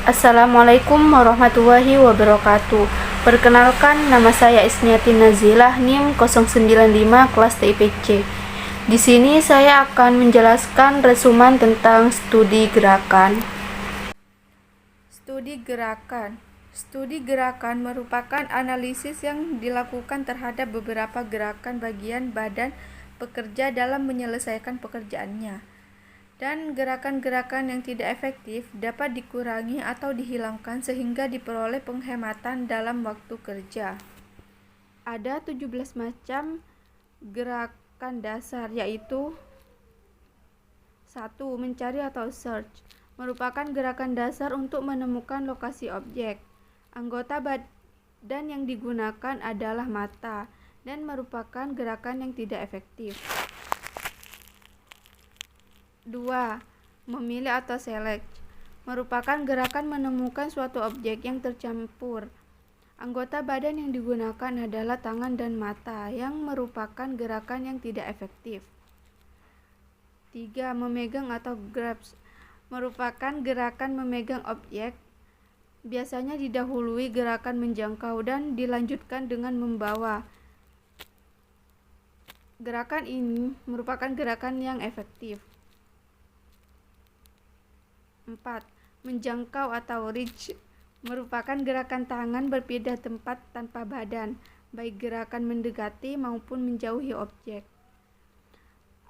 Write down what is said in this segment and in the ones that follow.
Assalamualaikum warahmatullahi wabarakatuh. Perkenalkan, nama saya Isniati Nazilah, NIM 095 kelas TIPC. Di sini saya akan menjelaskan resuman tentang studi gerakan. Studi gerakan merupakan analisis yang dilakukan terhadap beberapa gerakan bagian badan pekerja dalam menyelesaikan pekerjaannya. Dan gerakan-gerakan yang tidak efektif dapat dikurangi atau dihilangkan sehingga diperoleh penghematan dalam waktu kerja. Ada 17 macam gerakan dasar, yaitu 1. Mencari atau search, merupakan gerakan dasar untuk menemukan lokasi objek. Anggota badan yang digunakan adalah mata dan merupakan gerakan yang tidak efektif. 2. Memilih atau select, merupakan gerakan menemukan suatu objek yang tercampur. Anggota badan yang digunakan adalah tangan dan mata, yang merupakan gerakan yang tidak efektif. 3. Memegang atau grasp, merupakan gerakan memegang objek, biasanya didahului gerakan menjangkau dan dilanjutkan dengan membawa. Gerakan ini merupakan gerakan yang efektif. 4. Menjangkau atau reach, merupakan gerakan tangan berpindah tempat tanpa badan, baik gerakan mendekati maupun menjauhi objek.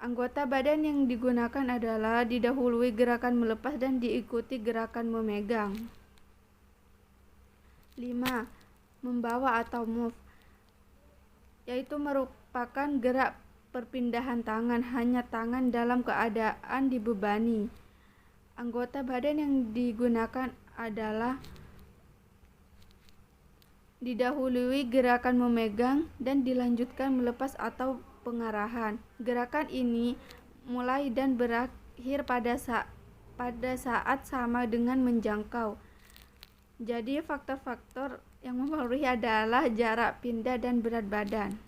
Anggota badan yang digunakan adalah didahului gerakan melepas dan diikuti gerakan memegang. 5. Membawa atau move, yaitu merupakan gerak perpindahan tangan, hanya tangan dalam keadaan dibebani. Anggota badan yang digunakan adalah didahului gerakan memegang dan dilanjutkan melepas atau pengarahan. Gerakan ini mulai dan berakhir pada saat sama dengan menjangkau. Jadi faktor-faktor yang mempengaruhi adalah jarak pindah dan berat badan.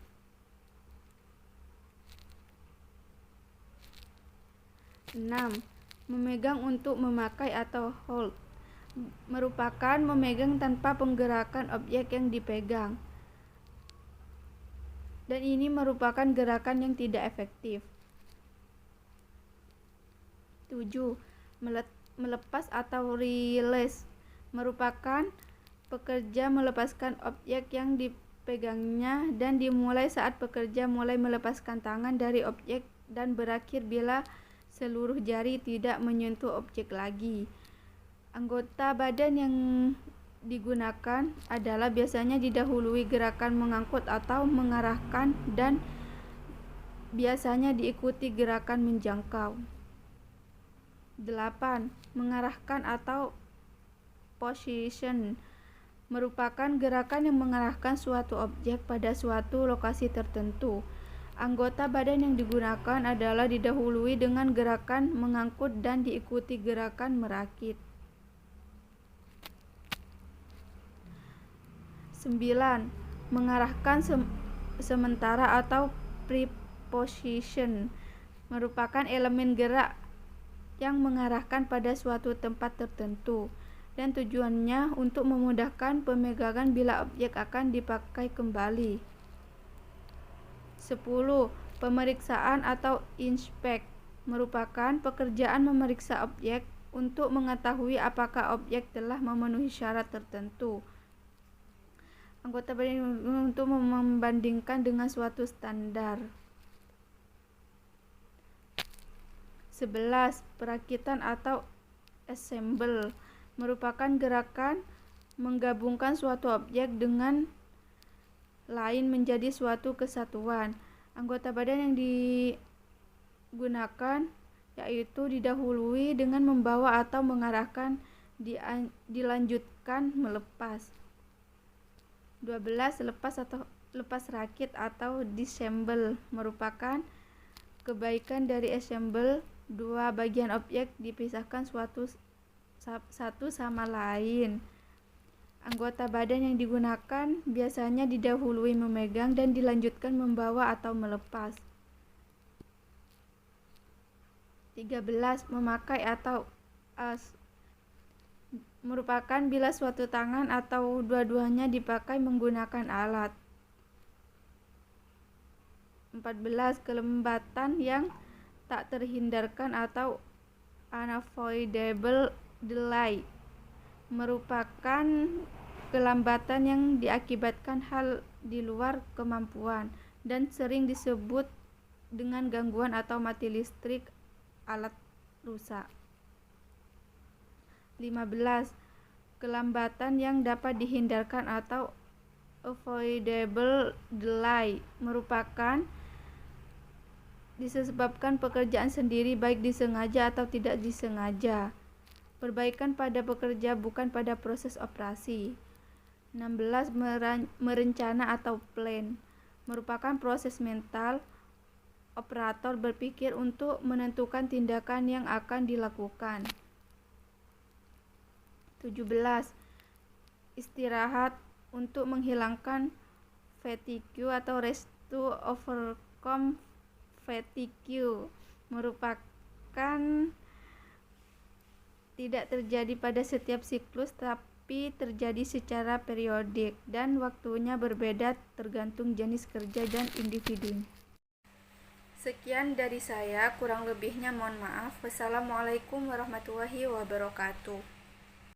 6. Memegang untuk memakai atau hold, merupakan memegang tanpa penggerakan objek yang dipegang. Dan ini merupakan gerakan yang tidak efektif. 7. Melepas atau release, merupakan pekerja melepaskan objek yang dipegangnya dan dimulai saat pekerja mulai melepaskan tangan dari objek dan berakhir bila seluruh jari tidak menyentuh objek lagi. Anggota badan yang digunakan adalah biasanya didahului gerakan mengangkut atau mengarahkan dan biasanya diikuti gerakan menjangkau. 8. Mengarahkan atau position, merupakan gerakan yang mengarahkan suatu objek pada suatu lokasi tertentu. Anggota badan yang digunakan adalah didahului dengan gerakan mengangkut dan diikuti gerakan merakit. 9. Mengarahkan sementara atau preposition, merupakan elemen gerak yang mengarahkan pada suatu tempat tertentu dan tujuannya untuk memudahkan pemegangan bila objek akan dipakai kembali. 10. Pemeriksaan atau inspect, merupakan pekerjaan memeriksa objek untuk mengetahui apakah objek telah memenuhi syarat tertentu. Anggota badan untuk membandingkan dengan suatu standar. 11. Perakitan atau assemble, merupakan gerakan menggabungkan suatu objek dengan lain menjadi suatu kesatuan. Anggota badan yang digunakan yaitu didahului dengan membawa atau mengarahkan, dilanjutkan melepas. 12. Lepas rakit atau disassemble, merupakan kebaikan dari assemble, dua bagian objek dipisahkan satu sama lain. Anggota badan yang digunakan biasanya didahului memegang dan dilanjutkan membawa atau melepas. 13. Memakai atau merupakan bila suatu tangan atau dua-duanya dipakai menggunakan alat. 14. Kelembatan yang tak terhindarkan atau unavoidable delay merupakan kelambatan yang diakibatkan hal di luar kemampuan dan sering disebut dengan gangguan atau mati listrik alat rusak. 15. Kelambatan yang dapat dihindarkan atau avoidable delay merupakan disebabkan pekerjaan sendiri baik disengaja atau tidak disengaja. Perbaikan pada pekerja bukan pada proses operasi. 16. Merencana atau plan merupakan proses mental operator berpikir untuk menentukan tindakan yang akan dilakukan. 17. Istirahat untuk menghilangkan fatigue atau rest to overcome fatigue merupakan tidak terjadi pada setiap siklus tapi terjadi secara periodik dan waktunya berbeda tergantung jenis kerja dan individu. Sekian dari saya, kurang lebihnya mohon maaf. Wassalamualaikum warahmatullahi wabarakatuh.